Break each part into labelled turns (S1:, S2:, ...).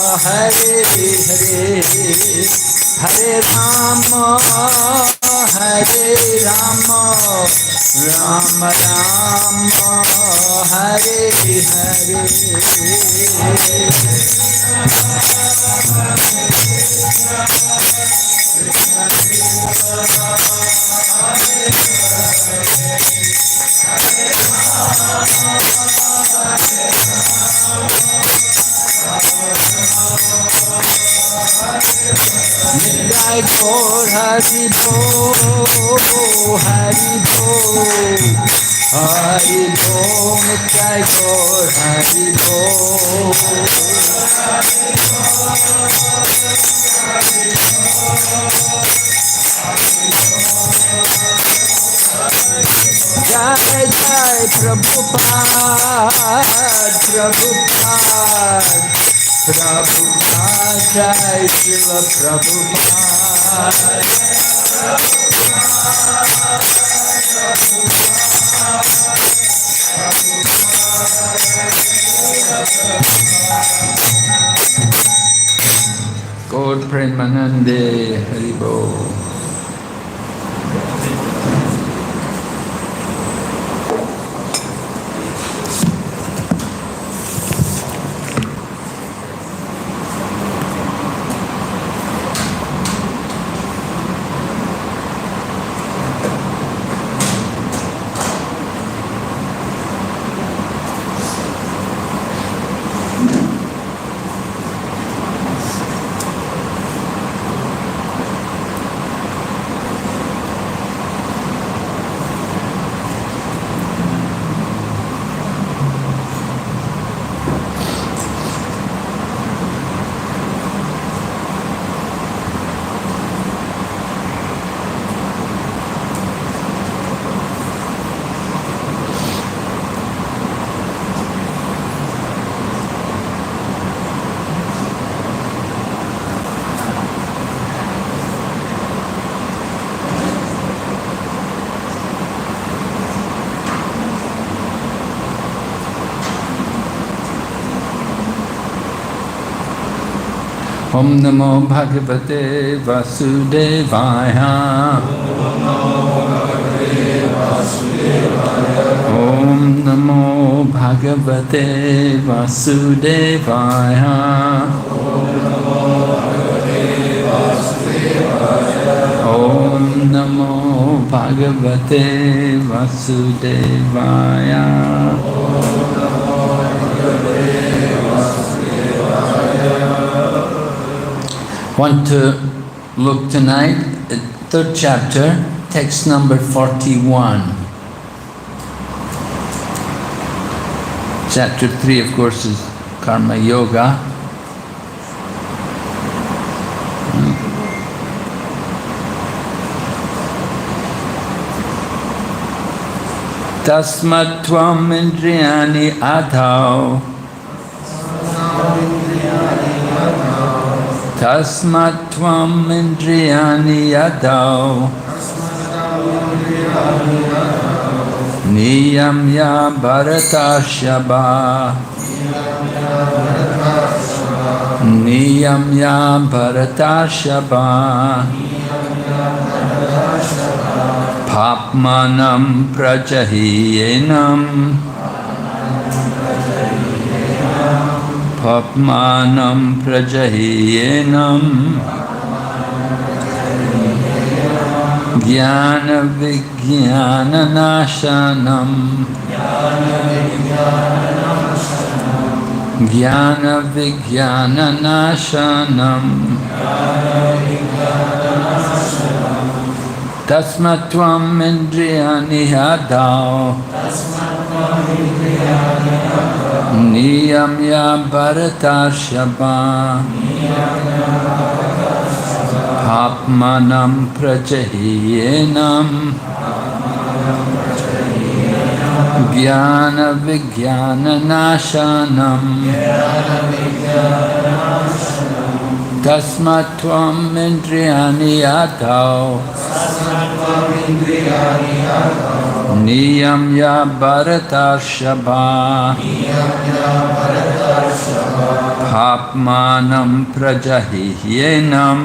S1: Hare Hare, Hare Rama, Hare Rama, Rama Rama, Hare Hare. Nitai Gaur Hari Bo, Hari Bo, Hari Bo, Nitai Gaur Hari Bo. Jai Jai Prabhupada, Prabhupada, Prabhupada, Jai Srila Prabhupada. Gaur Premanande Haribo. Om Namo Bhagavate Vasudevaya. Om Namo Bhagavate Vasudevaya. Om Namo Bhagavate Vasudevaya. Want to look tonight at third chapter, text number 41. Chapter 3, of course, is Karma Yoga. Tasmat tvam indriyani adhau. Tasmat tvam indriyani adhau. Niyamya bharatashyabha. Niyamya bharatashyabha. Papmanam prajahiyenam. Papmanam prajahiyenam. Jnana vijnana nashanam. Jnana vijnana nashanam. Tasmat tvam indriyani adhau. Niyamya bharatashyabha. Papmanam prajahiyenam. Jnana vijnana nashanam. Tasmat tvam indriyani adhau. Niyamya bharatashyabha. Papmanam prajahihyenam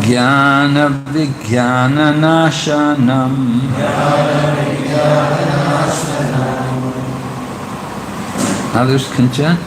S1: Jnana vijnana nashanam. Others can chant.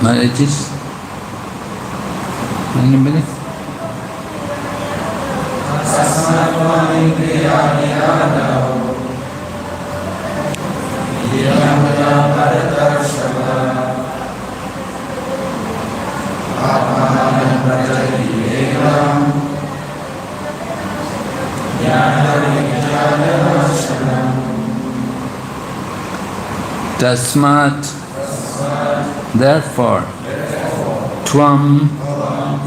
S1: Marriages? Anybody? Tasmat, therefore, Tvam,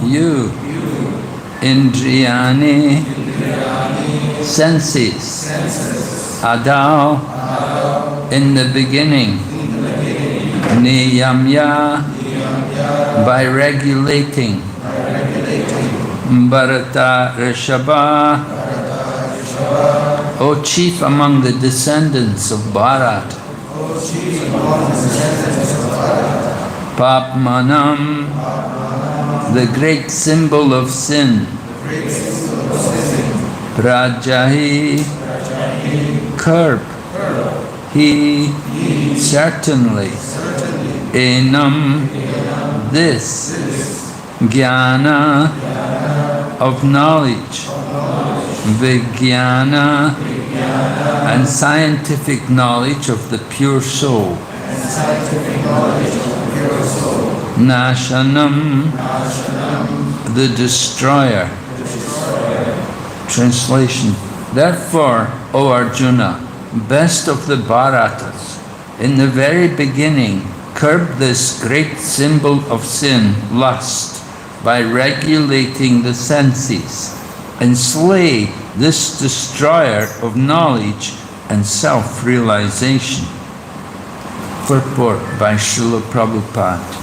S1: you, Indriyani, senses, Adao, in the beginning, Niyamya, by regulating, Bharata Rishabha, O chief among the descendants of Bharat, Papmanam, the great symbol of sin, Prajahi, curb, he, certainly, Enam, this, Jnana, of knowledge, Vijnana, and scientific knowledge of the pure soul. Nashanam, the destroyer. Translation. Therefore, O Arjuna, best of the Bharatas, in the very beginning, curb this great symbol of sin, lust, by regulating the senses, and slay this destroyer of knowledge and self-realization. Purport by Srila Prabhupada.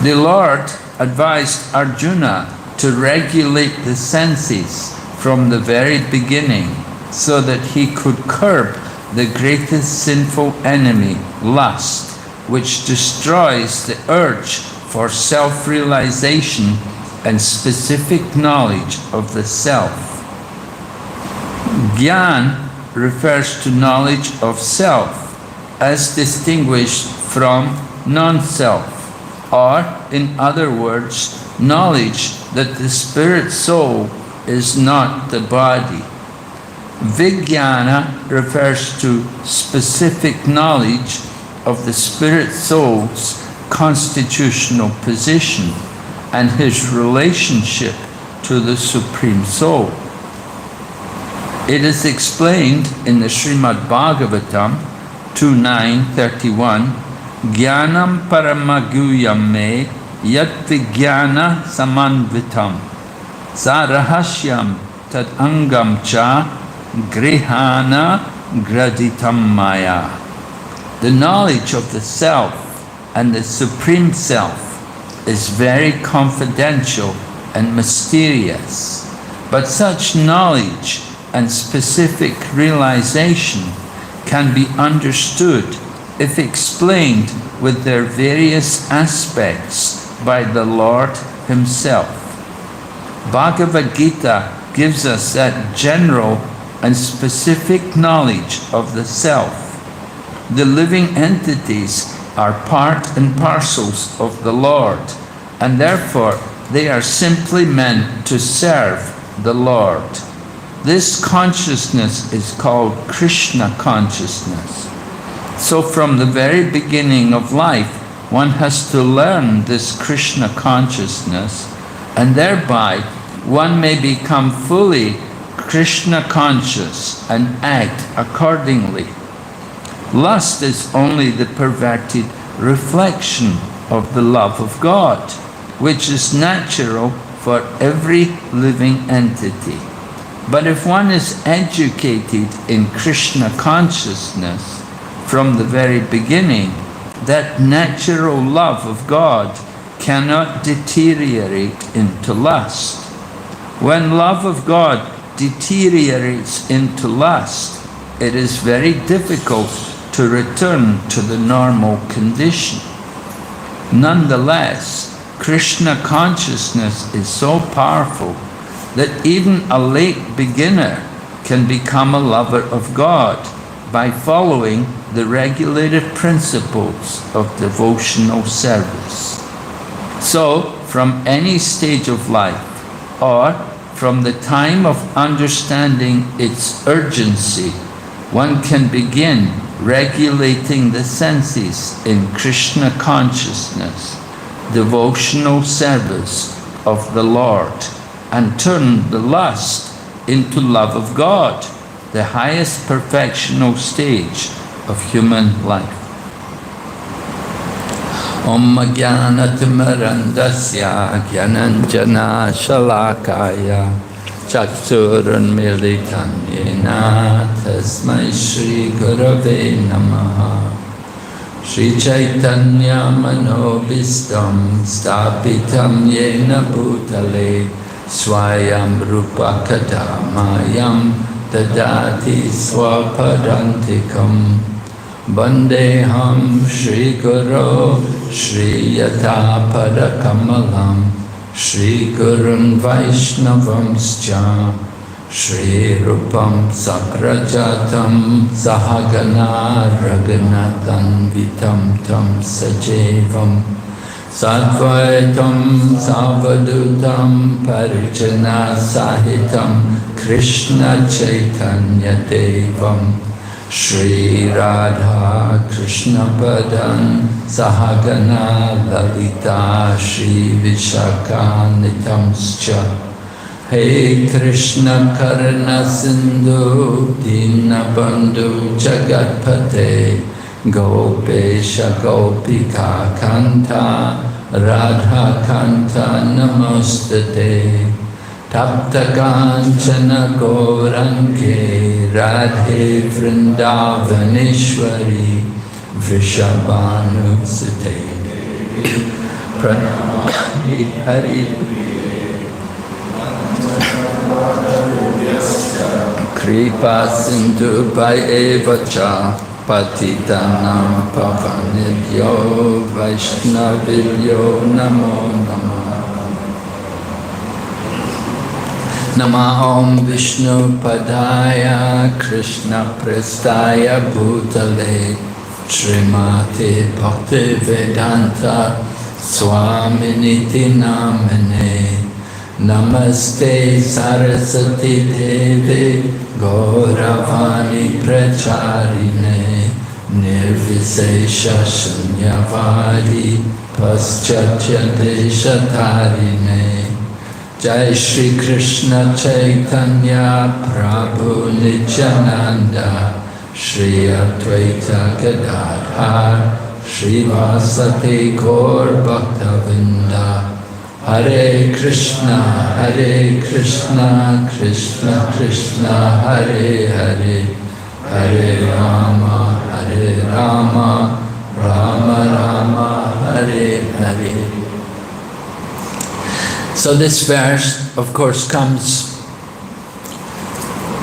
S1: The Lord advised Arjuna to regulate the senses from the very beginning so that he could curb the greatest sinful enemy, lust, which destroys the urge for self-realization and specific knowledge of the self. Gyan refers to knowledge of self as distinguished from non-self, or in other words, knowledge that the spirit soul is not the body. Vijnana refers to specific knowledge of the spirit soul's constitutional position and his relationship to the Supreme Soul. It is explained in the Srimad Bhagavatam 2.9.31, Jnanam paramaguyam me yat vijnana samanvitam sarahashyam tad angam cha grihana graditam maya. The knowledge of the self and the Supreme Self is very confidential and mysterious, but such knowledge and specific realization can be understood if explained with their various aspects by the Lord Himself. Bhagavad Gita gives us that general and specific knowledge of the self. The living entities are part and parcels of the Lord, and therefore they are simply meant to serve the Lord. This consciousness is called Krishna consciousness. So from the very beginning of life, one has to learn this Krishna consciousness, and thereby one may become fully Krishna conscious and act accordingly. Lust is only the perverted reflection of the love of God, which is natural for every living entity. But if one is educated in Krishna consciousness from the very beginning, that natural love of God cannot deteriorate into lust. When love of God deteriorates into lust, it is very difficult to return to the normal condition. Nonetheless, Krishna consciousness is so powerful that even a late beginner can become a lover of God by following the regulative principles of devotional service. So, from any stage of life, or from the time of understanding its urgency, one can begin regulating the senses in Krishna consciousness, devotional service of the Lord, and turn the lust into love of God, the highest perfectional stage of human life. Om Jnanatimirandasya Jnananjana Shalakaya Chakshurunmilitam Yena Tasmai Shri Gurave Namaha. Shri Chaitanya Manobhistam Stapitam Yena Bhutale Swayam Rupa Kadamayam Dadati Swapadantikam Bandeham Shri Guru Shri Yata Padakamalam Shri Gurun Vaishnavamscha Shri Rupam Sakrajatam Sahagana Raghunathan Vitam Tam Sajevam Sadvaitam Savadutam Parijana Sahitam Krishna Chaitanya Devam Shri Radha Krishna Padan Sahagana Lalita Shri Vishaka Nitamscha Hey Krishna Karna Sindhu Dinabandhu Jagatpate Gopesha Gopika Kanta Radha Kanta Namostate Tapta Kanchana Gaurange Radhe Vrindavaneshwari Vrishabhanusate Pranamami Hari Kripa Sindhu Bhayevacha Patitanam Pavanidyo Vaishnavilyo Namo Namah. Nama Om Vishnu Padaya Krishna Prestaya Bhutale Srimati Bhakti Vedanta Swaminiti Namane Namaste Saraswati Devi Gauravani Pracharine Nirvisesha Shunyavadi Paschatya Deshatarine Jai Shri Krishna Chaitanya Prabhu Nityananda Shri Advaita Gadadhar Shri Vasati Gaur Bhaktavinda Hare Krishna Krishna Krishna Hare Hare Hare Rama Rama Rama Hare Hare. So this verse, of course, comes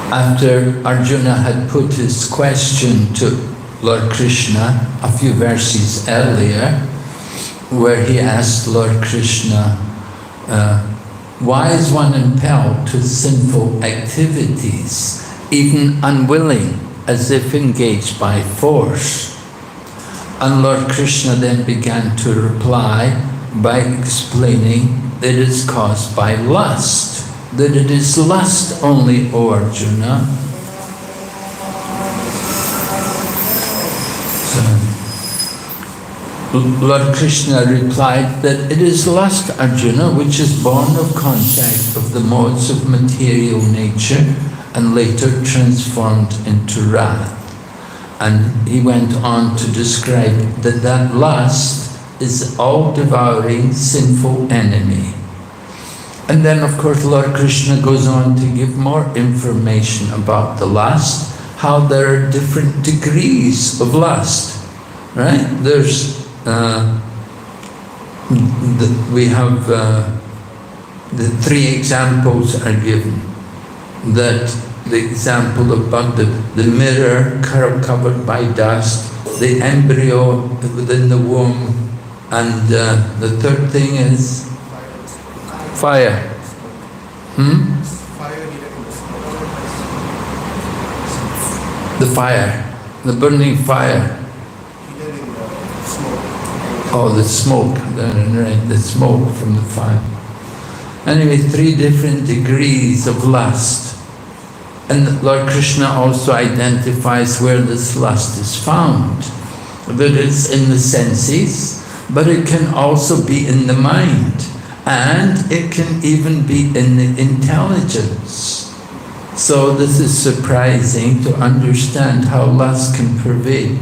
S1: after Arjuna had put his question to Lord Krishna a few verses earlier, where he asked Lord Krishna, why is one impelled to sinful activities, even unwilling, as if engaged by force? And Lord Krishna then began to reply by explaining that it's caused by lust, that it is lust only, O Arjuna. So, Lord Krishna replied that it is lust, Arjuna, which is born of contact of the modes of material nature and later transformed into wrath. And he went on to describe that that lust is all-devouring sinful enemy. And then, of course, Lord Krishna goes on to give more information about the lust, how there are different degrees of lust, right? There's, we have the three examples are given. That the example about the mirror covered by dust, the embryo within the womb, and the third thing is fire. The fire, the burning fire. Oh, the smoke, right, the smoke from the fire. Anyway, three different degrees of lust. And Lord Krishna also identifies where this lust is found. That it's in the senses, but it can also be in the mind. And it can even be in the intelligence. So this is surprising to understand how lust can pervade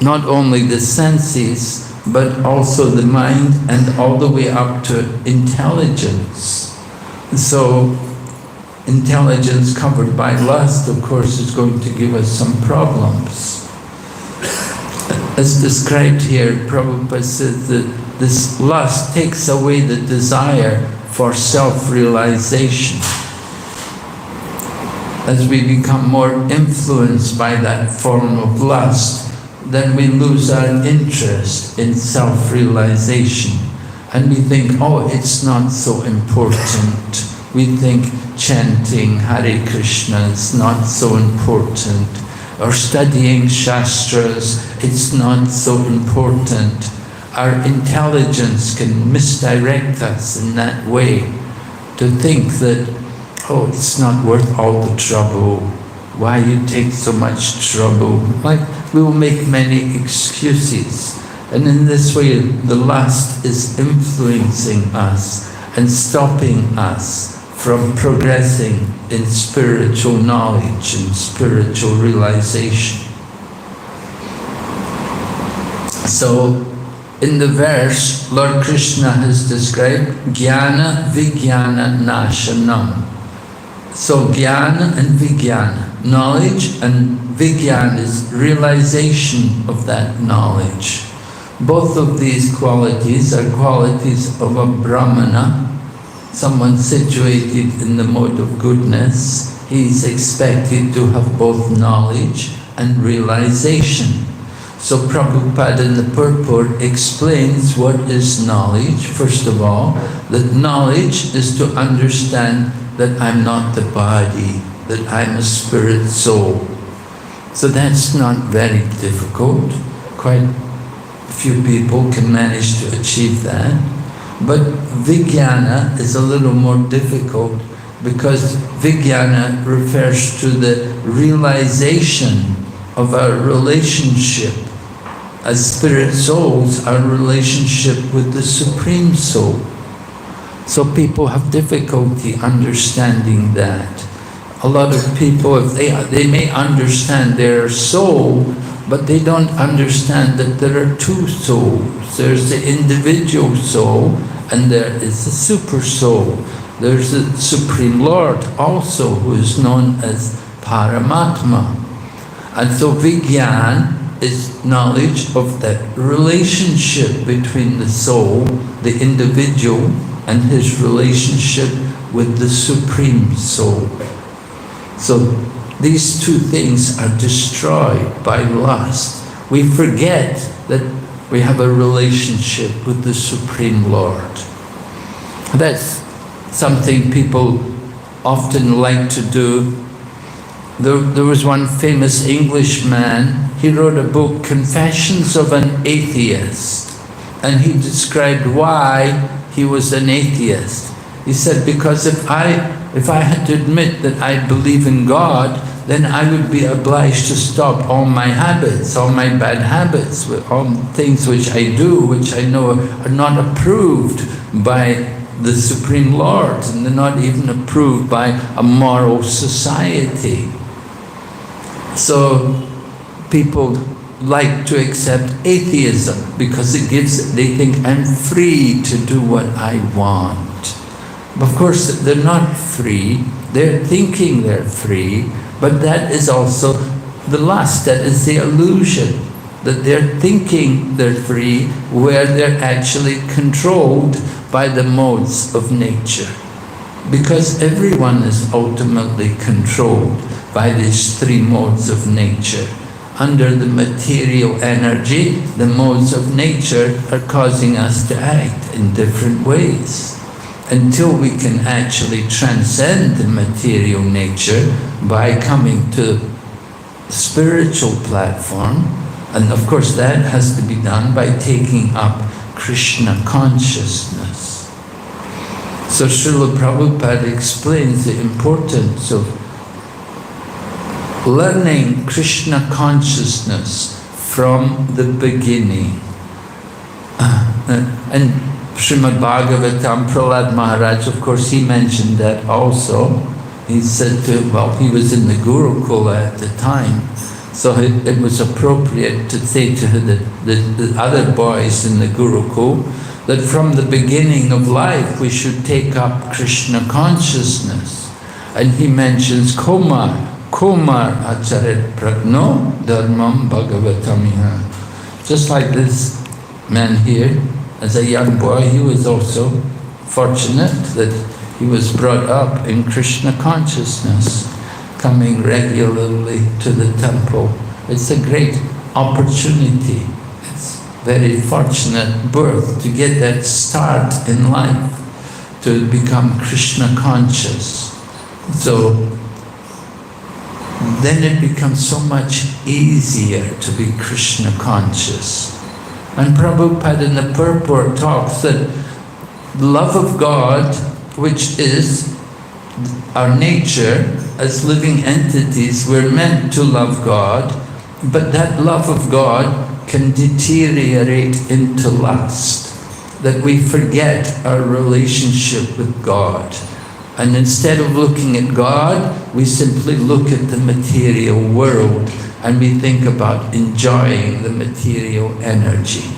S1: not only the senses, but also the mind and all the way up to intelligence. So intelligence covered by lust, of course, is going to give us some problems. As described here, Prabhupada says that this lust takes away the desire for self-realization. As we become more influenced by that form of lust, then we lose our interest in self-realization. And we think, oh, it's not so important. We think chanting Hare Krishna is not so important. Or studying Shastras, it's not so important. Our intelligence can misdirect us in that way to think that, oh, it's not worth all the trouble. Why you take so much trouble? Like, we will make many excuses. And in this way, the lust is influencing us and stopping us from progressing in spiritual knowledge and spiritual realization. So, in the verse, Lord Krishna has described Jnana Vijnana Nashanam. So Jnana and Vijnana, knowledge, and Vijnana is realization of that knowledge. Both of these qualities are qualities of a Brahmana, someone situated in the mode of goodness. He's expected to have both knowledge and realization. So Prabhupada in the purport explains what is knowledge. First of all, that knowledge is to understand that I'm not the body, that I'm a spirit soul. So that's not very difficult. Quite a few people can manage to achieve that. But Vijnana is a little more difficult because Vijnana refers to the realization of our relationship as spirit souls, our relationship with the Supreme Soul. So people have difficulty understanding that. A lot of people, if they may understand their soul, but they don't understand that there are two souls. There's the individual soul and there is the super soul. There's the Supreme Lord also, who is known as Paramatma. And so Vijnana is knowledge of that relationship between the soul, the individual, and his relationship with the Supreme Soul. So these two things are destroyed by lust. We forget that we have a relationship with the Supreme Lord. That's something people often like to do. There was one famous Englishman. He wrote a book, Confessions of an Atheist, and he described why he was an atheist. He said, because if I if I had to admit that I believe in God, then I would be obliged to stop all my habits, all my bad habits, all things which I do, which I know are not approved by the Supreme Lord, and they're not even approved by a moral society. So people like to accept atheism because it gives, they think, I'm free to do what I want. Of course, they're not free. They're thinking they're free, but that is also the lust, that is the illusion, that they're thinking they're free where they're actually controlled by the modes of nature. Because everyone is ultimately controlled by these three modes of nature. Under the material energy, the modes of nature are causing us to act in different ways. Until we can actually transcend the material nature by coming to the spiritual platform, and of course that has to be done by taking up Krishna consciousness. So Srila Prabhupada explains the importance of learning Krishna consciousness from the beginning. And Srimad Bhagavatam, Prahlad Maharaj, of course, he mentioned that also. He said well, he was in the Gurukula at the time, so it was appropriate to say to the other boys in the Gurukul that from the beginning of life we should take up Krishna consciousness. And he mentions Kumar Acharet Pragno Dharmam Bhagavatamiha. Just like this man here, as a young boy, he was also fortunate that he was brought up in Krishna consciousness, coming regularly to the temple. It's a great opportunity. It's very fortunate birth to get that start in life, to become Krishna conscious. So then it becomes so much easier to be Krishna conscious. And Prabhupada in the purport talks that the love of God, which is our nature as living entities, we're meant to love God, but that love of God can deteriorate into lust, that we forget our relationship with God. And instead of looking at God, we simply look at the material world and we think about enjoying the material energy.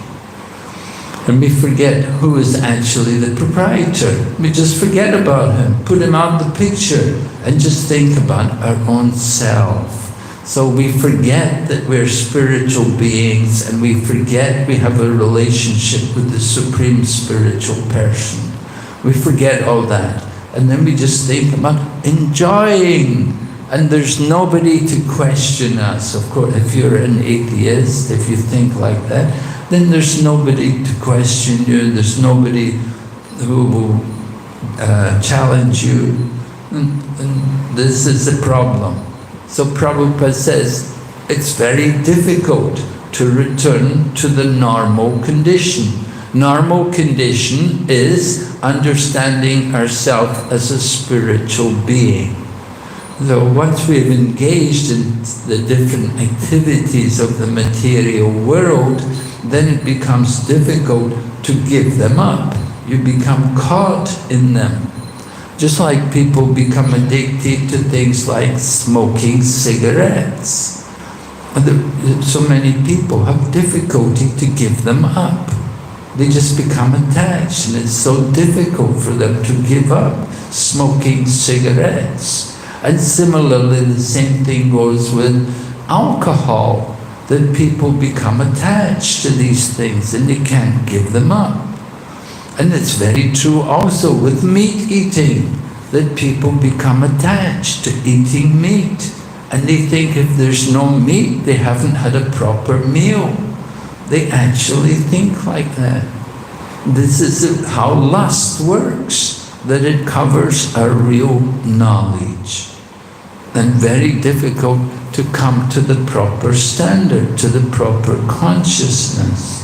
S1: And we forget who is actually the proprietor. We just forget about him, put him out the picture, and just think about our own self. So we forget that we're spiritual beings, and we forget we have a relationship with the Supreme Spiritual Person. We forget all that. And then we just think about enjoying. And there's nobody to question us. Of course, if you're an atheist, if you think like that, then there's nobody to question you. There's nobody who will challenge you. And this is the problem. So Prabhupada says it's very difficult to return to the normal condition. Normal condition is understanding ourselves as a spiritual being. So once we've engaged in the different activities of the material world, then it becomes difficult to give them up. You become caught in them. Just like people become addicted to things like smoking cigarettes. So many people have difficulty to give them up. They just become attached, and it's so difficult for them to give up smoking cigarettes. And similarly, the same thing goes with alcohol, that people become attached to these things and they can't give them up. And it's very true also with meat eating, that people become attached to eating meat. And they think if there's no meat, they haven't had a proper meal. They actually think like that. This is how lust works, that it covers our real knowledge. And very difficult to come to the proper standard, to the proper consciousness.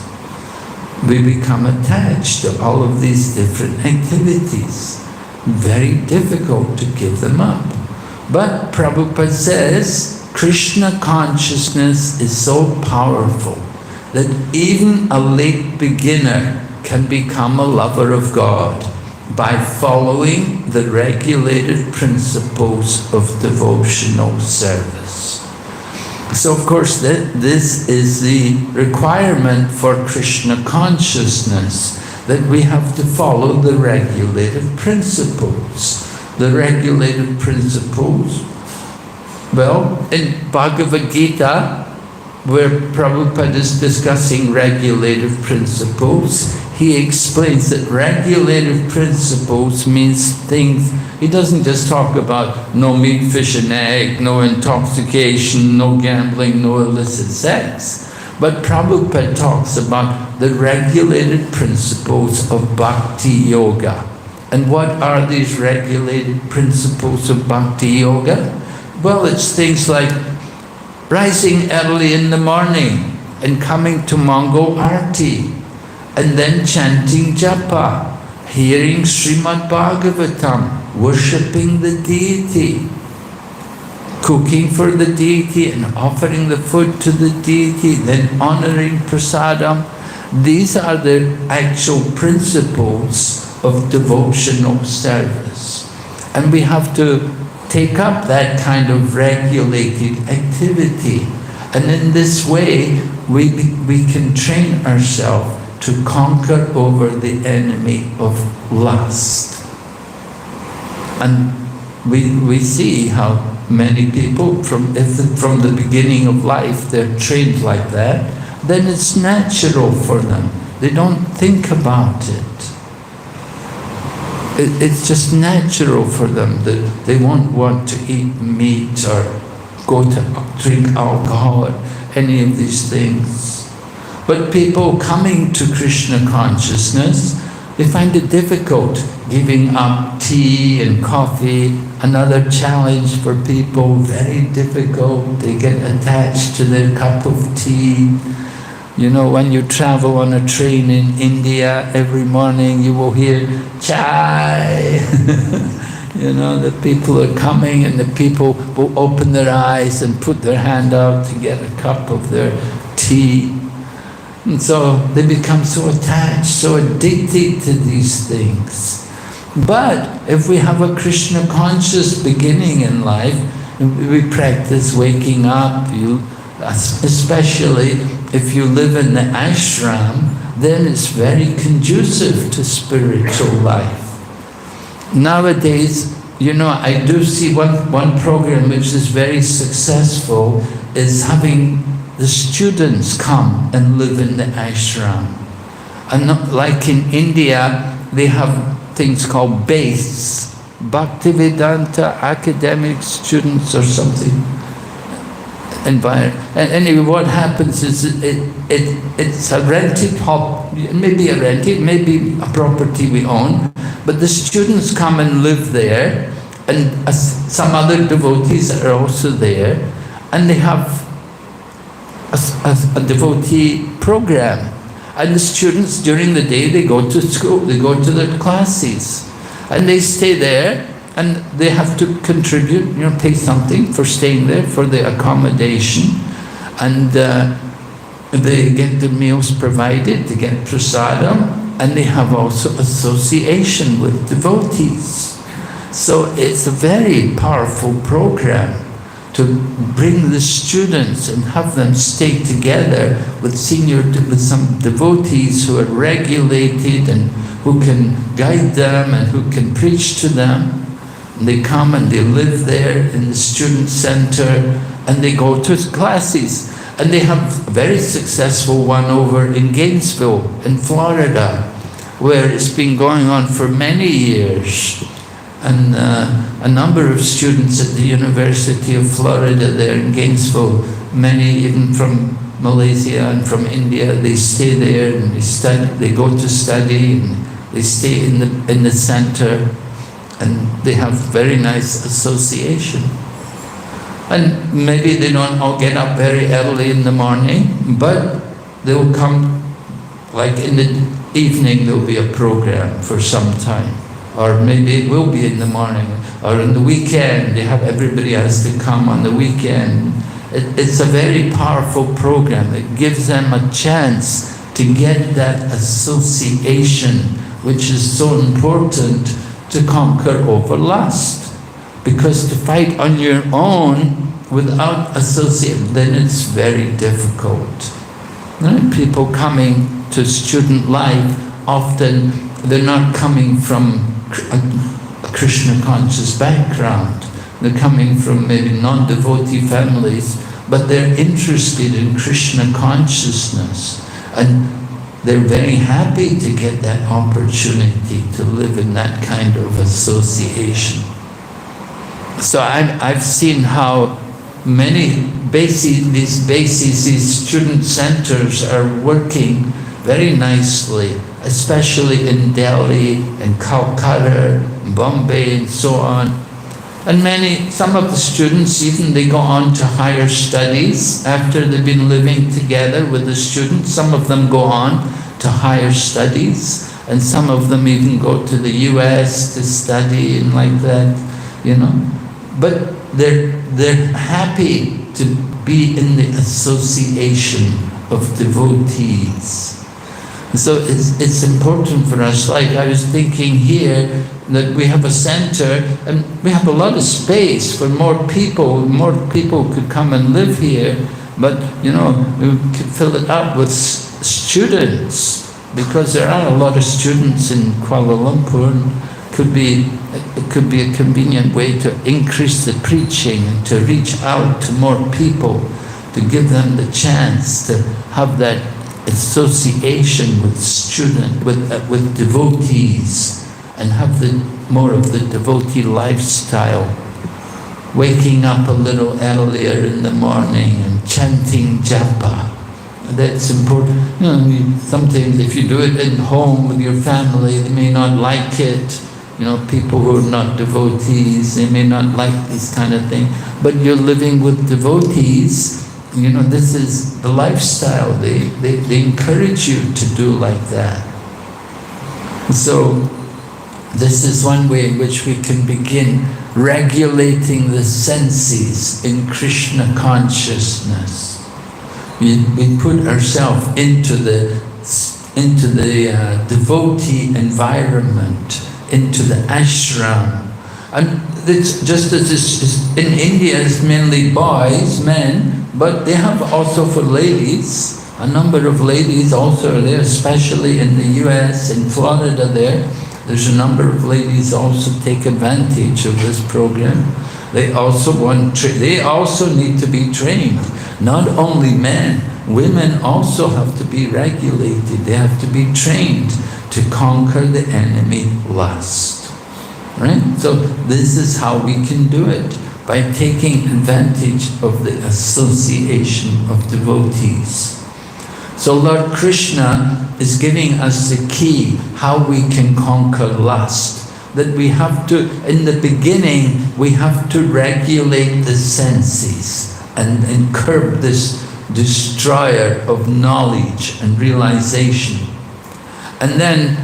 S1: We become attached to all of these different activities. Very difficult to give them up. But Prabhupada says Krishna consciousness is so powerful that even a late beginner can become a lover of God by following the regulated principles of devotional service. So of course this is the requirement for Krishna consciousness, that we have to follow the regulated principles. The regulated principles, well, in Bhagavad Gita, where Prabhupada is discussing regulative principles, he explains that regulative principles means things. He doesn't just talk about no meat, fish and egg, no intoxication, no gambling, no illicit sex. But Prabhupada talks about the regulated principles of bhakti yoga. And what are these regulated principles of bhakti yoga? Well, it's things like rising early in the morning and coming to Mongol Arti, and then chanting japa, hearing Srimad Bhagavatam, worshipping the deity, cooking for the deity and offering the food to the deity, then honoring prasadam. These are the actual principles of devotional service. And we have to take up that kind of regulated activity. And in this way, we can train ourselves to conquer over the enemy of lust. And we see how many people, from the beginning of life, they're trained like that, then it's natural for them. They don't think about it. It's just natural for them that they won't want to eat meat or go to drink alcohol or any of these things. But people coming to Krishna consciousness, they find it difficult giving up tea and coffee. Another challenge for people, very difficult. They get attached to their cup of tea. You know, when you travel on a train in India, every morning you will hear chai. You know, the people are coming and the people will open their eyes and put their hand out to get a cup of their tea. And so they become so attached, so addicted to these things. But if we have a Krishna conscious beginning in life, we practice waking up, especially if you live in the ashram, then it's very conducive to spiritual life. Nowadays, you know, I do see one program which is very successful, is having the students come and live in the ashram. And not like in India, they have things called BASE, Bhaktivedanta Academic Students or something. And anyway, what happens is it's a rented hop, maybe a rented, maybe a property we own, but the students come and live there, and some other devotees are also there, and they have a devotee program. And the students during the day, they go to school, they go to their classes, and they stay there, and they have to contribute, you know, pay something for staying there, for the accommodation, and they get the meals provided, they get prasadam, and they have also association with devotees. So it's a very powerful program to bring the students and have them stay together with some devotees who are regulated and who can guide them and who can preach to them. And they come and they live there in the student center, and they go to classes. And they have a very successful one over in Gainesville, in Florida, where it's been going on for many years. And a number of students at the University of Florida there in Gainesville, many even from Malaysia and from India, they stay there and they study, they go to study, and they stay in the center, and they have very nice association. And maybe they don't all get up very early in the morning, but they'll come, like in the evening there'll be a program for some time. or maybe it will be in the morning, or in the weekend. Everybody has to come on the weekend. It's a very powerful program. It gives them a chance to get that association, which is so important to conquer over lust. Because to fight on your own without association, then it's very difficult. People coming to student life, often they're not coming from a Krishna conscious background. They're coming from maybe non-devotee families, but they're interested in Krishna consciousness. And they're very happy to get that opportunity to live in that kind of association. So I've seen how many these student centers are working very nicely, especially in Delhi and Calcutta, Bombay and so on. And some of the students, even they go on to higher studies after they've been living together with the students. Some of them go on to higher studies, and some of them even go to the US to study and like that, But they're happy to be in the association of devotees. So it's important for us. Like I was thinking here that we have a center and we have a lot of space for more people. More people could come and live here, but we could fill it up with students, because there are a lot of students in Kuala Lumpur. It could be a convenient way to increase the preaching and to reach out to more people, to give them the chance to have that association with devotees, and have more of the devotee lifestyle, waking up a little earlier in the morning and chanting japa. That's important. Sometimes if you do it at home with your family, they may not like it. People who are not devotees, they may not like this kind of thing. But you're living with devotees, this is the lifestyle. They encourage you to do like that. So this is one way in which we can begin regulating the senses in Krishna consciousness. We put ourselves into the devotee environment, into the ashram. And it's just as in India, it's mainly boys, men, but they have also for ladies. A number of ladies also are there, especially in the US, in Florida there's a number of ladies also take advantage of this program. They also need to be trained. Not only men, women also have to be regulated. They have to be trained to conquer the enemy lust. Right? So this is how we can do it, by taking advantage of the association of devotees. So Lord Krishna is giving us the key how we can conquer lust. That we have to, in the beginning, we have to regulate the senses and curb this destroyer of knowledge and realization. And then,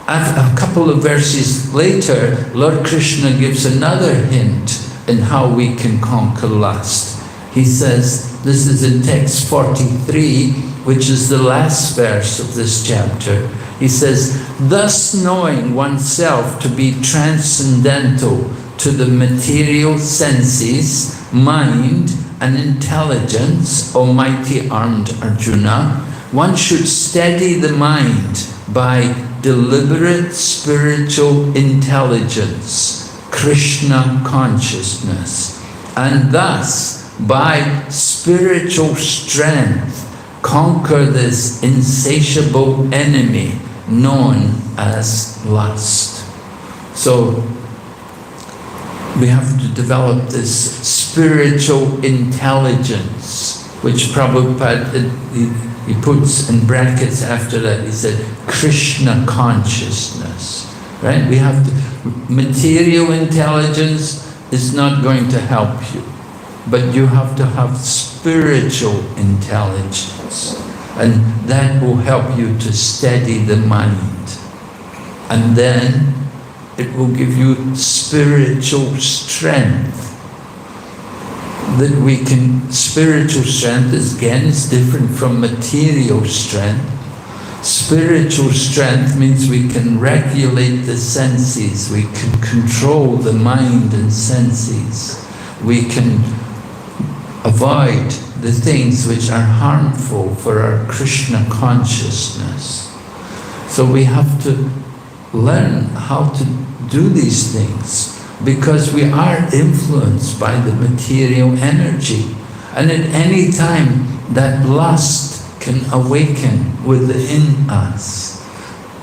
S1: a couple of verses later, Lord Krishna gives another hint in how we can conquer lust. He says, this is in text 43, which is the last verse of this chapter. He says, thus knowing oneself to be transcendental to the material senses, mind, and intelligence, O mighty armed Arjuna, one should steady the mind by deliberate spiritual intelligence, Krishna consciousness, and thus, by spiritual strength, conquer this insatiable enemy known as lust. So, we have to develop this spiritual intelligence, which Prabhupada, he puts in brackets after that, he said, Krishna consciousness, right? We have to, material intelligence is not going to help you, but you have to have spiritual intelligence, and that will help you to steady the mind. And then It will give you spiritual strength. That we can, spiritual strength is different from material strength. Spiritual strength means we can regulate the senses, we can control the mind and senses, we can avoid the things which are harmful for our Krishna consciousness. So we have to learn how to do these things, because we are influenced by the material energy. And at any time that lust can awaken within us.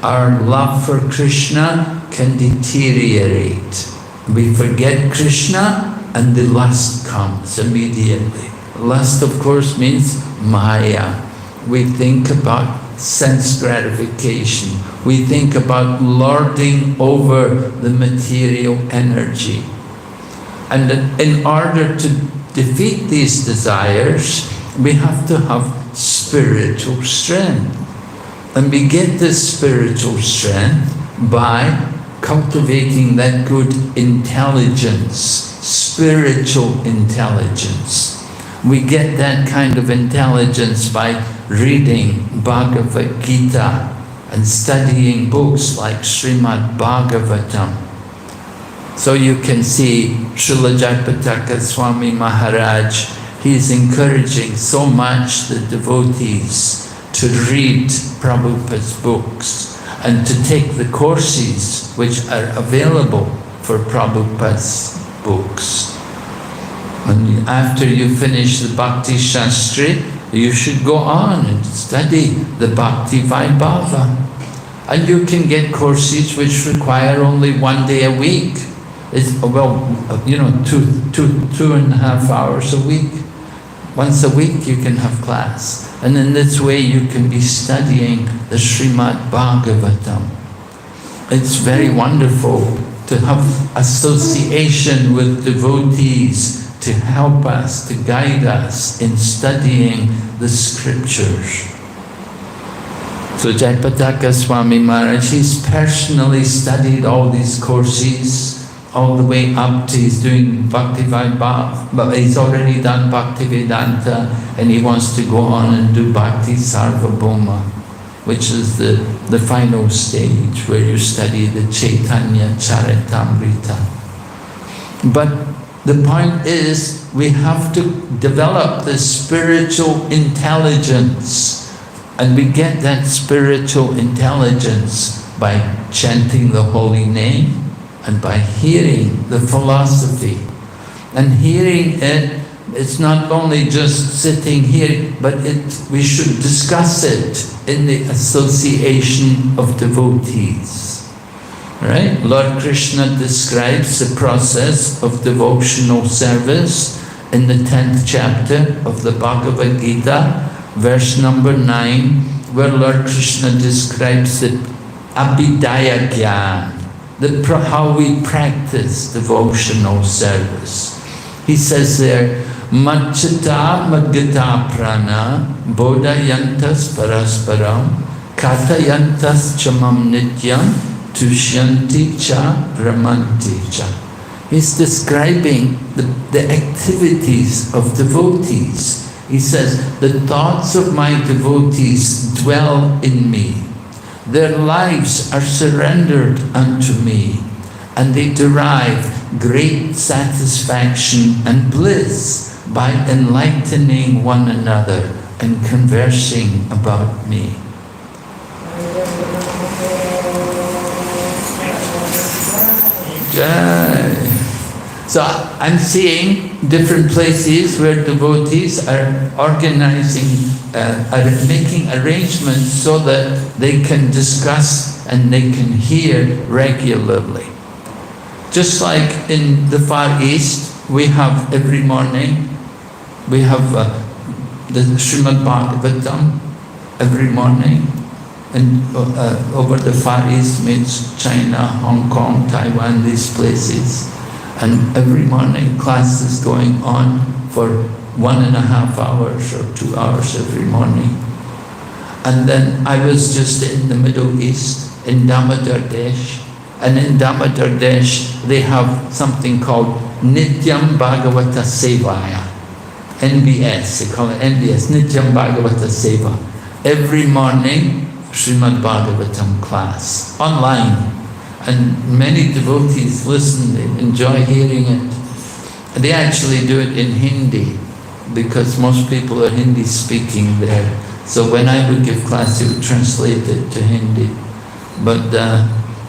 S1: Our love for Krishna can deteriorate. We forget Krishna and the lust comes immediately. Lust, of course, means Maya. We think about sense gratification. We think about lording over the material energy. And in order to defeat these desires, we have to have spiritual strength. And we get this spiritual strength by cultivating that good intelligence, spiritual intelligence. We get that kind of intelligence by reading Bhagavad Gita and studying books like Srimad Bhagavatam. So you can see Srila Jayapataka Swami Maharaj, he's encouraging so much the devotees to read Prabhupada's books and to take the courses which are available for Prabhupada's books. And after you finish the Bhakti Shastri, you should go on and study the Bhakti Vaibhava. And you can get courses which require only 1 day a week. It's, well, you know, two and a half hours a week. Once a week you can have class. And in this way you can be studying the Srimad Bhagavatam. It's very wonderful to have association with devotees to help us, to guide us in studying the scriptures. So Jayapataka Swami Maharaj, he's personally studied all these courses, all the way up to he's doing Bhakti Vaibhava, but he's already done Bhakti Vedanta and he wants to go on and do Bhakti Sarvabhauma, which is the final stage where you study the Chaitanya Charitamrita. But the point is, we have to develop this spiritual intelligence, and we get that spiritual intelligence by chanting the holy name and by hearing the philosophy. And hearing it, it's not only just sitting here, but we should discuss it in the association of devotees. Right? Lord Krishna describes the process of devotional service in the 10th chapter of the Bhagavad Gita, verse number 9, where Lord Krishna describes the Abhidaya Gyan, how we practice devotional service. He says there, Machita Madgata Prana Bodhayantas Parasparam Katayantas Chamam Nityam Tushyanti cha ramanti cha. He's describing the activities of devotees. He says, the thoughts of my devotees dwell in me. Their lives are surrendered unto me, and they derive great satisfaction and bliss by enlightening one another and conversing about me. So I'm seeing different places where devotees are organizing, are making arrangements so that they can discuss and they can hear regularly. Just like in the Far East, we have every morning, we have the Srimad Bhagavatam every morning. And over the Far East means China, Hong Kong, Taiwan, these places. And every morning class is going on for 1.5 hours or 2 hours every morning. And then I was just in the Middle East, in Damodar Desh, And in Damodar Desh, they have something called Nityam Bhagavata Sevaya. NBS, they call it NBS, Nityam Bhagavata Seva. Every morning, Srimad Bhagavatam class, online. And many devotees listen, they enjoy hearing it. They actually do it in Hindi, because most people are Hindi speaking there. So when I would give class, they would translate it to Hindi. But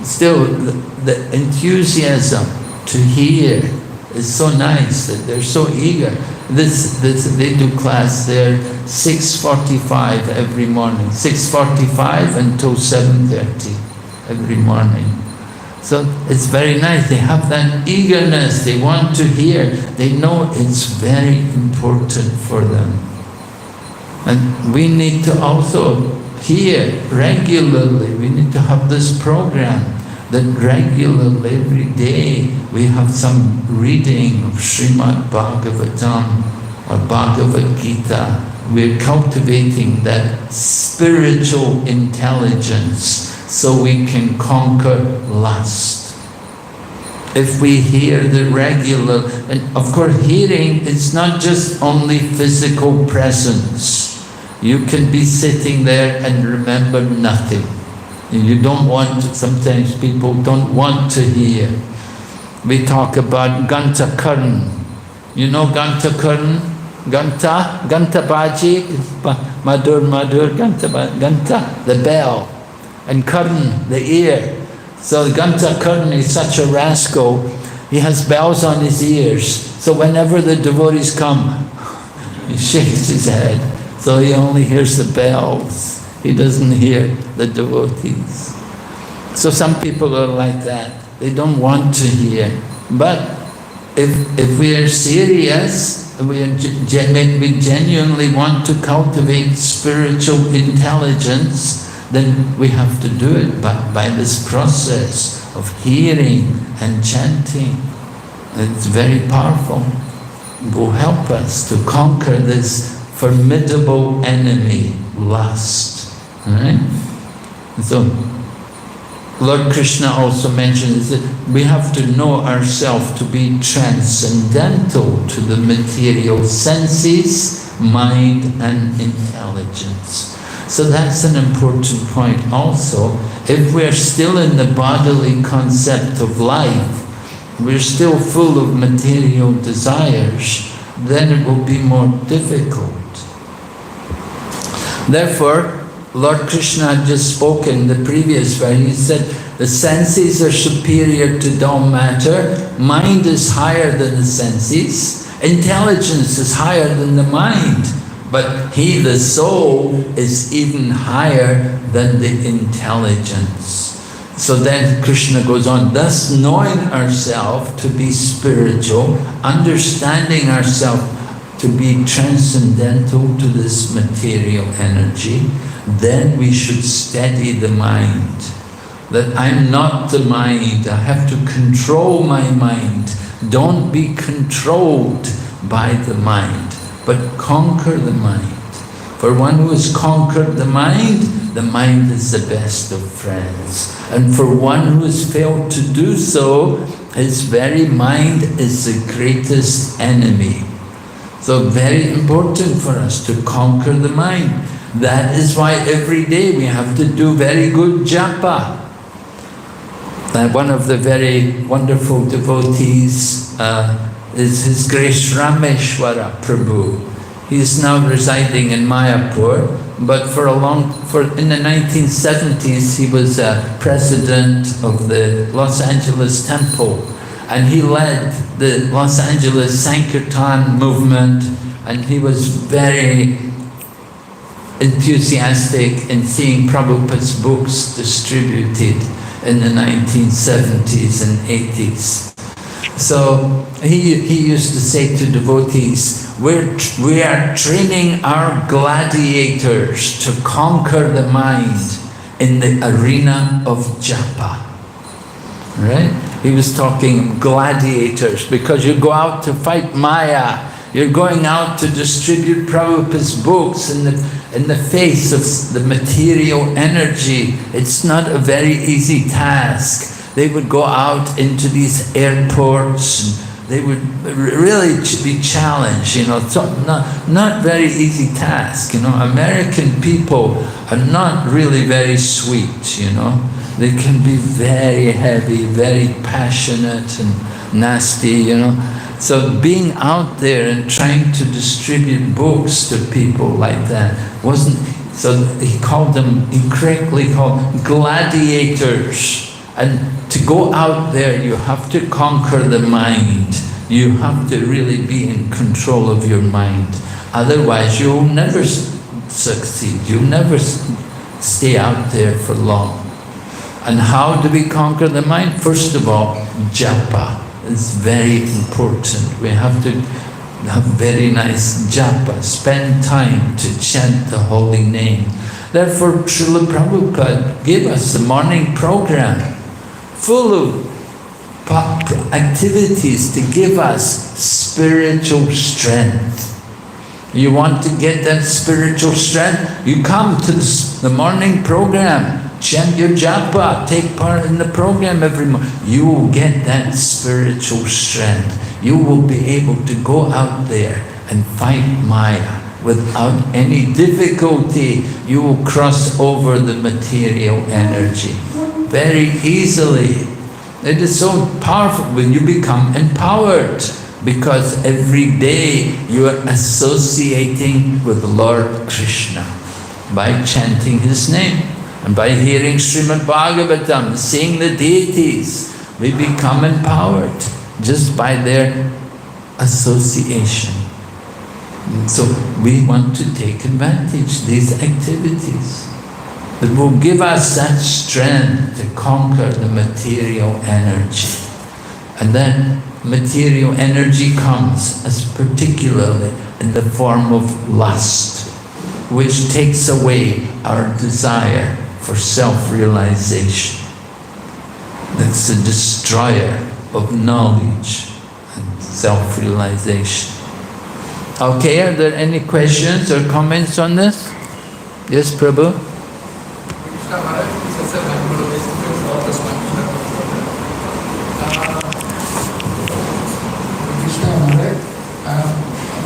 S1: still, the enthusiasm to hear is so nice that they're so eager. They do class there 6:45 every morning, 6:45 until 7:30 every morning. So it's very nice. They have that eagerness. They want to hear. They know it's very important for them. And we need to also hear regularly. We need to have this program that regularly, every day, we have some reading of Srimad Bhagavatam or Bhagavad Gita. We're cultivating that spiritual intelligence so we can conquer lust. If we hear the regular, and of course hearing is not just only physical presence. You can be sitting there and remember nothing. You don't want to, sometimes people don't want to hear. We talk about Ganta Karn. You know Ganta Karn? Ganta Baji, Madur, Ganta, the bell. And Karn, the ear. So Ganta Karn is such a rascal, he has bells on his ears. So whenever the devotees come, he shakes his head. So he only hears the bells. He doesn't hear the devotees. So some people are like that. They don't want to hear. But if we are serious, we genuinely want to cultivate spiritual intelligence, then we have to do it by this process of hearing and chanting. It's very powerful. It will help us to conquer this formidable enemy, lust. Right? So, Lord Krishna also mentions that we have to know ourselves to be transcendental to the material senses, mind and intelligence. So that's an important point also. If we're still in the bodily concept of life, we're still full of material desires, then it will be more difficult. Therefore, Lord Krishna had just spoken in the previous verse. He said, the senses are superior to dull matter, mind is higher than the senses, intelligence is higher than the mind, but he, the soul, is even higher than the intelligence. So then Krishna goes on, thus knowing ourselves to be spiritual, understanding ourselves to be transcendental to this material energy, then we should steady the mind. That I'm not the mind, I have to control my mind. Don't be controlled by the mind, but conquer the mind. For one who has conquered the mind is the best of friends. And for one who has failed to do so, his very mind is the greatest enemy. So very important for us to conquer the mind. That is why every day we have to do very good japa. One of the very wonderful devotees is His Grace Rameshwara Prabhu. He is now residing in Mayapur, but in the 1970s he was president of the Los Angeles Temple, and he led the Los Angeles Sankirtan movement, and he was very enthusiastic in seeing Prabhupada's books distributed in the 1970s and 80s. So he used to say to devotees, we are training our gladiators to conquer the mind in the arena of japa. Right? He was talking gladiators, because you go out to fight Maya, you're going out to distribute Prabhupada's books in the face of the material energy. It's not a very easy task. They would go out into these airports, and they would really be challenged, you know. So not very easy task, you know. American people are not really very sweet, you know. They can be very heavy, very passionate and nasty, you know. So being out there and trying to distribute books to people like that wasn't, so he called them, incorrectly called gladiators. And to go out there, you have to conquer the mind. You have to really be in control of your mind. Otherwise, you'll never succeed. You'll never stay out there for long. And how do we conquer the mind? First of all, japa is very important. We have to have very nice japa. Spend time to chant the holy name. Therefore, Srila Prabhupada gave us the morning program full of activities to give us spiritual strength. You want to get that spiritual strength? You come to the morning program, chant your japa, take part in the program every morning. You will get that spiritual strength. You will be able to go out there and fight Maya without any difficulty. You will cross over the material energy very easily. It is so powerful when you become empowered, because every day you are associating with Lord Krishna by chanting His name and by hearing Srimad Bhagavatam, seeing the deities. We become empowered just by their association. And so we want to take advantage of these activities that will give us that strength to conquer the material energy. And then material energy comes as particularly in the form of lust, which takes away our desire for self-realization. That's the destroyer of knowledge and self-realization. Okay, are there any questions or comments on this? Yes, Prabhu?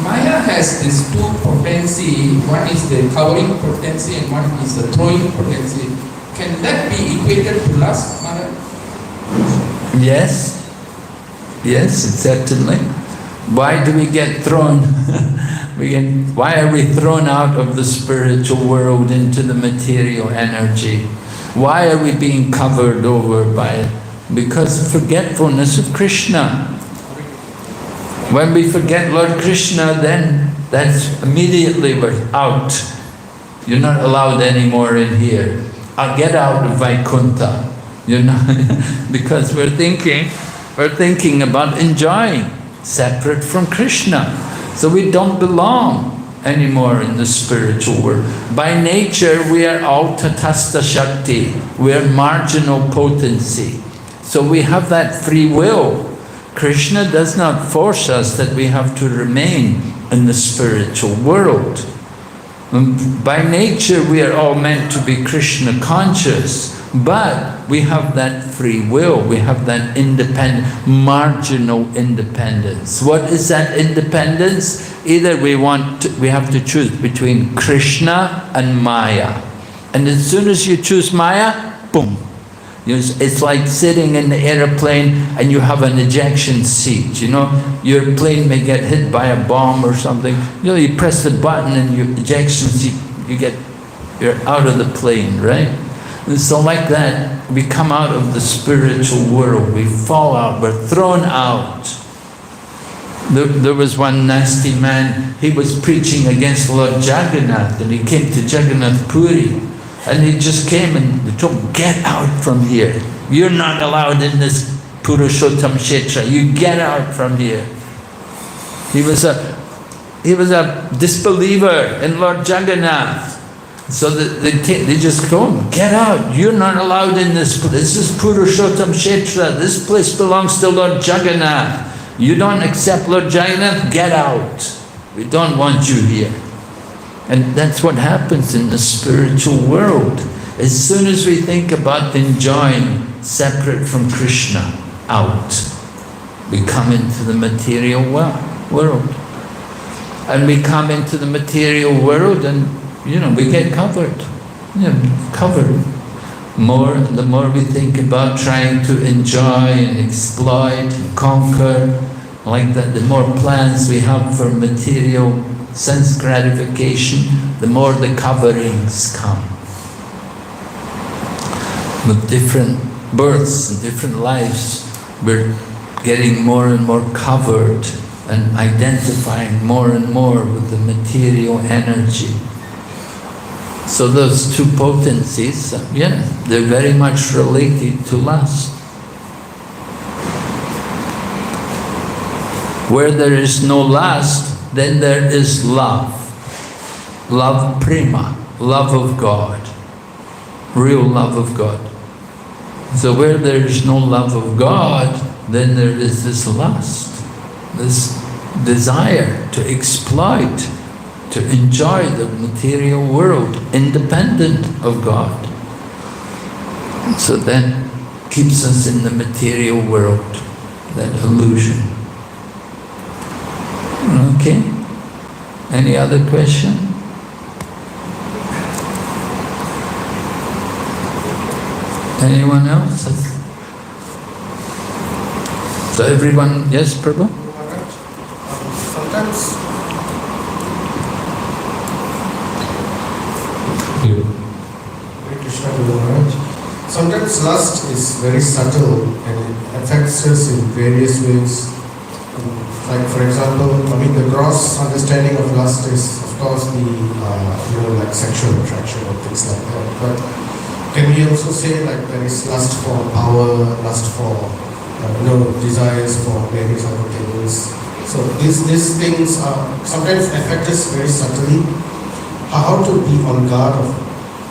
S2: Maya has these two potency. One is the covering potency and one is the throwing potency. Can that be equated to lust, Maharaj?
S1: Yes. Yes, certainly. Why do we get thrown? Why are we thrown out of the spiritual world into the material energy? Why are we being covered over by it? Because of forgetfulness of Krishna. When we forget Lord Krishna, then that's immediately we're out. You're not allowed anymore in here. I'll get out of Vaikuntha. You're not, because we're thinking about enjoying, separate from Krishna. So we don't belong anymore in the spiritual world. By nature, we are all tatastha shakti. We are marginal potency. So we have that free will. Krishna does not force us that we have to remain in the spiritual world. By nature, we are all meant to be Krishna conscious, but we have that free will, we have that marginal independence. What is that independence? Either we have to choose between Krishna and Maya. And as soon as you choose Maya, boom. It's like sitting in the airplane and you have an ejection seat. You know, your plane may get hit by a bomb or something. You know, you press the button and your ejection seat, you're out of the plane, right? And so like that, we come out of the spiritual world. We fall out, we're thrown out. There was one nasty man, he was preaching against Lord Jagannath, and he came to Jagannath Puri. And he just came and he told him, get out from here. You're not allowed in this Purushottam Kshetra. You get out from here. He was a disbeliever in Lord Jagannath. So they just told him, get out. You're not allowed in this place. This is Purushottam Kshetra. This place belongs to Lord Jagannath. You don't accept Lord Jagannath? Get out. We don't want you here. And that's what happens in the spiritual world. As soon as we think about enjoying separate from Krishna, out, we come into the material world. And we come into the material world and, we get covered. Covered. The more we think about trying to enjoy and exploit, and conquer, like that, the more plans we have for material sense gratification, the more the coverings come. With different births and different lives, we're getting more and more covered and identifying more and more with the material energy. So those two potencies, they're very much related to lust. Where there is no lust, then there is love. Love prema, love of God, real love of God. So where there is no love of God, then there is this lust, this desire to exploit, to enjoy the material world independent of God. So that keeps us in the material world, that illusion. Okay? Any other question? Anyone else? So everyone, yes, Prabhu?
S3: Sometimes Hare Krishna Guru Maharaj. Sometimes lust is very subtle and it affects us in various ways. Like for example, the gross understanding of lust is of course the like sexual attraction or things like that. But can we also say like there is lust for power, lust for desires for various other things? So these things sometimes affect us very subtly. How to be on guard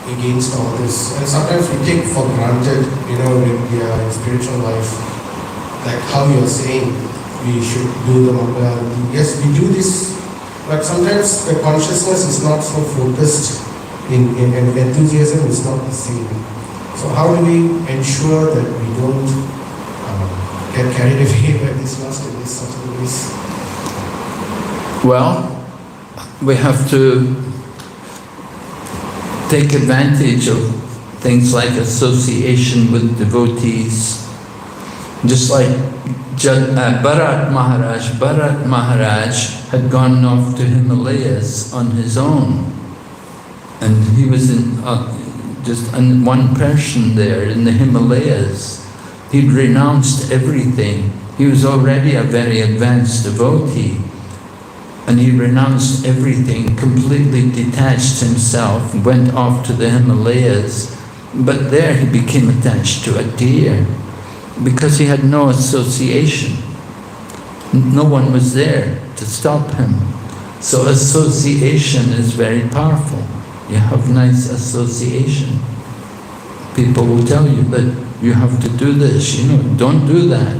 S3: against all this? And sometimes we take for granted, when we are in spiritual life, like how you are saying, we should do the Mangalarati. Yes, we do this, but sometimes the consciousness is not so focused and enthusiasm is not the same. So how do we ensure that we don't get carried away by this lust in these subtle ways?
S1: Well, we have to take advantage of things like association with devotees. Just like Bharat Maharaj had gone off to Himalayas on his own. And he was just one person there in the Himalayas. He'd renounced everything. He was already a very advanced devotee. And he renounced everything, completely detached himself, went off to the Himalayas. But there he became attached to a deer because he had no association. No one was there to stop him. So association is very powerful. You have nice association. People will tell you that you have to do this, don't do that.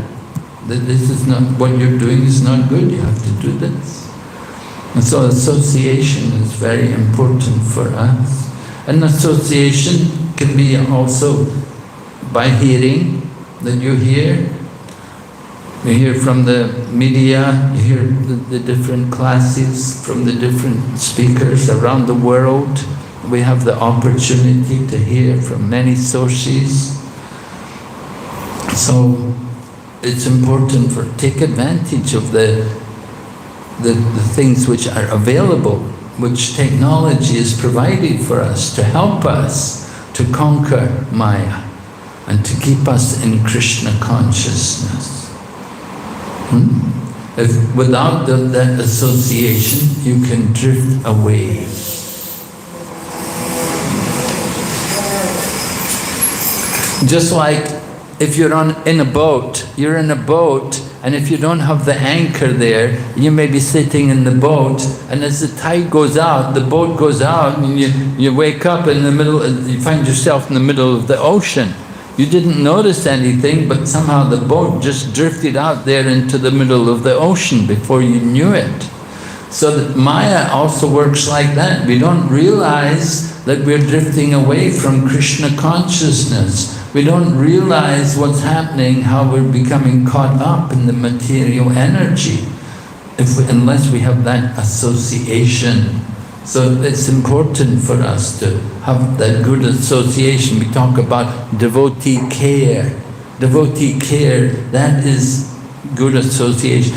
S1: That this is not, what you're doing is not good, you have to do this. And so association is very important for us. And association can be also by hearing, that you hear from the media, you hear the different classes from the different speakers around the world. We have the opportunity to hear from many sources. So it's important to take advantage of the things which are available, which technology is provided for us to help us to conquer Maya and to keep us in Krishna consciousness. If without that association, you can drift away. Just like if you're in a boat, and if you don't have the anchor there, you may be sitting in the boat, and as the tide goes out, the boat goes out, and you wake up in the middle, you find yourself in the middle of the ocean. You didn't notice anything, but somehow the boat just drifted out there into the middle of the ocean before you knew it. So that Maya also works like that. We don't realize that we're drifting away from Krishna consciousness. We don't realize what's happening, how we're becoming caught up in the material energy, unless we have that association. So it's important for us to have that good association. We talk about devotee care. Devotee care, that is good association.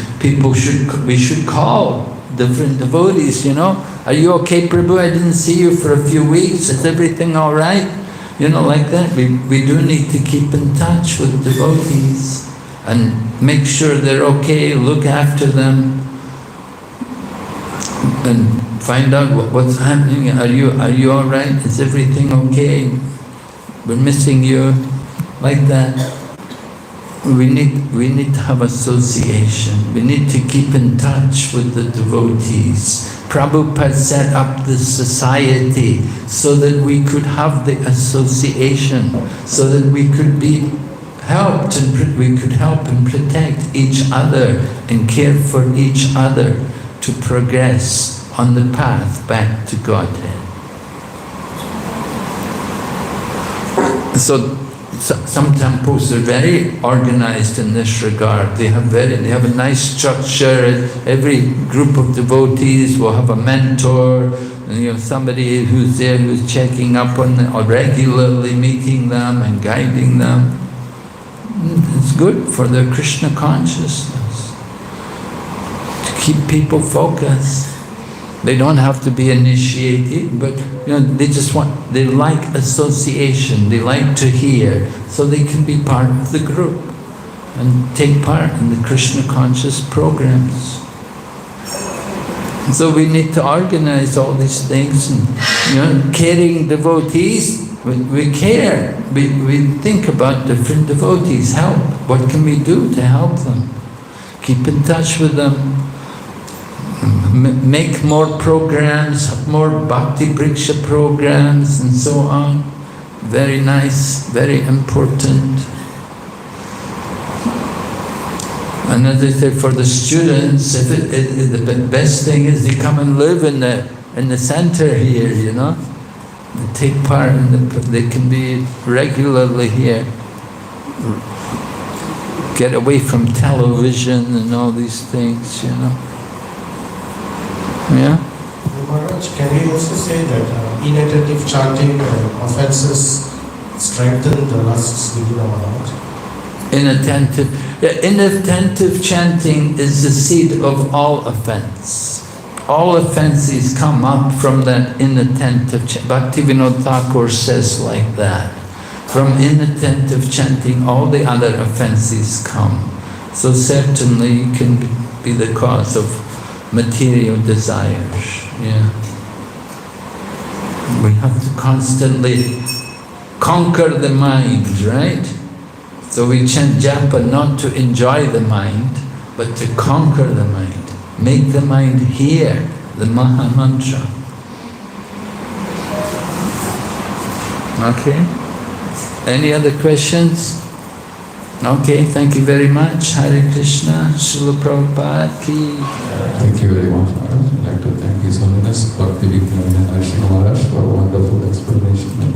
S1: We should call different devotees, you know. Are you okay, Prabhu? I didn't see you for a few weeks. Is everything all right? You know, like that. We do need to keep in touch with devotees and make sure they're okay, look after them, and find out what's happening. Are you all right? Is everything okay? We're missing you, like that. We need to have association. We need to keep in touch with the devotees. Prabhupada set up this society so that we could have the association, so that we could be helped and we could help and protect each other and care for each other to progress on the path back to Godhead. So some temples are very organized in this regard. They have a nice structure. Every group of devotees will have a mentor, and you know, somebody who's there who's checking up on them, or regularly meeting them and guiding them. It's good for their Krishna consciousness, to keep people focused. They don't have to be initiated, but you know, they like association, they like to hear, so they can be part of the group and take part in the Krishna conscious programs. So we need to organize all these things, and you know, caring devotees, we care, we think about different devotees, help, what can we do to help them? Keep in touch with them. Make more programs, more Bhakti Briksha programs and so on. Very nice, very important. And as I say, for the students, the best thing is they come and live in the center here, you know. They take part they can be regularly here. Get away from television and all these things, you know. Yeah?
S3: Maharaj, can we also say that inattentive chanting offenses strengthen the lusts within our heart?
S1: Inattentive chanting is the seed of all offense. All offenses come up from that inattentive chanting. Bhaktivinoda Thakur says like that. From inattentive chanting, all the other offenses come. So certainly you can be the cause of material desires. Yeah. We have to constantly conquer the mind, right? So we chant japa not to enjoy the mind, but to conquer the mind. Make the mind hear the Maha Mantra. Okay? Any other questions? Okay, thank you very much. Hare Krishna, Srila Prabhupada ki.
S4: Thank you very much, Maharaj. I'd like to thank His Holiness Bhakti Vigyananda Maharaj for a wonderful explanation.